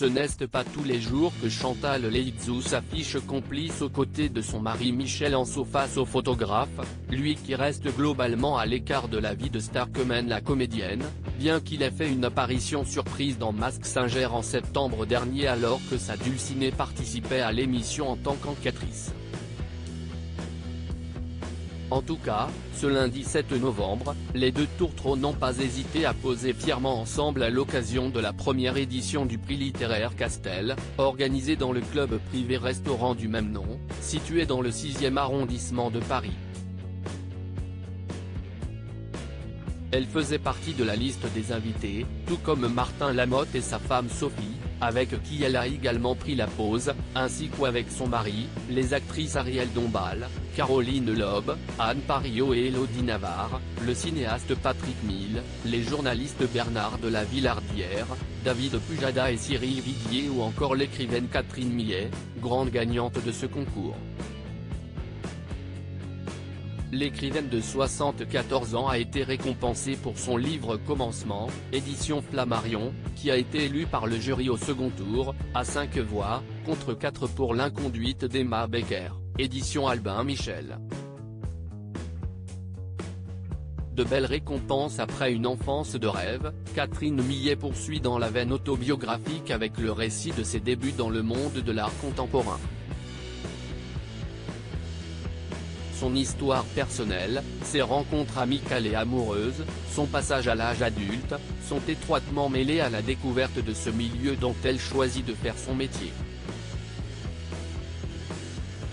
Ce n'est pas tous les jours que Chantal Leizou s'affiche complice aux côtés de son mari Michel Anso face au photographe, lui qui reste globalement à l'écart de la vie de star que mène la comédienne, bien qu'il ait fait une apparition surprise dans Mask Singer en septembre dernier alors que sa dulcinée participait à l'émission en tant qu'enquêtrice. En tout cas, ce lundi 7 novembre, les deux tourtereaux n'ont pas hésité à poser fièrement ensemble à l'occasion de la première édition du prix littéraire Castel, organisé dans le club privé-restaurant du même nom, situé dans le 6e arrondissement de Paris. Elle faisait partie de la liste des invités, tout comme Martin Lamotte et sa femme Sophie, avec qui elle a également pris la pose, ainsi qu'avec son mari, les actrices Ariel Dombal, Caroline Loeb, Anne Parillaud et Élodie Navarre, le cinéaste Patrick Mille, les journalistes Bernard de la Villardière, David Pujada et Cyril Viguier ou encore l'écrivaine Catherine Millet, grande gagnante de ce concours. L'écrivaine de 74 ans a été récompensée pour son livre Commencement, édition Flammarion, qui a été élu par le jury au second tour, à 5 voix, contre 4 pour L'inconduite d'Emma Becker, édition Albin Michel. De belles récompenses après une enfance de rêve, Catherine Millet poursuit dans la veine autobiographique avec le récit de ses débuts dans le monde de l'art contemporain. Son histoire personnelle, ses rencontres amicales et amoureuses, son passage à l'âge adulte, sont étroitement mêlés à la découverte de ce milieu dont elle choisit de faire son métier.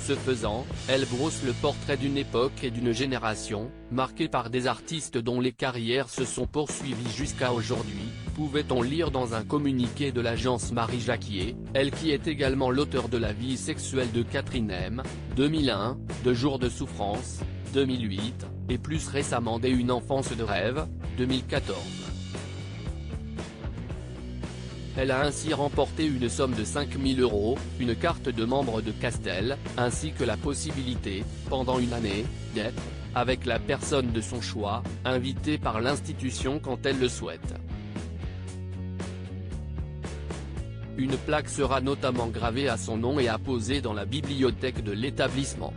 Ce faisant, elle brosse le portrait d'une époque et d'une génération, marquée par des artistes dont les carrières se sont poursuivies jusqu'à aujourd'hui, pouvait-on lire dans un communiqué de l'agence Marie Jacquier, elle qui est également l'auteur de La vie sexuelle de Catherine M, 2001, de Jours de souffrance, 2008, et plus récemment des Une enfance de rêve, 2014. Elle a ainsi remporté une somme de 5 000 €, une carte de membre de Castel, ainsi que la possibilité, pendant une année, d'être, avec la personne de son choix, invitée par l'institution quand elle le souhaite. Une plaque sera notamment gravée à son nom et apposée dans la bibliothèque de l'établissement.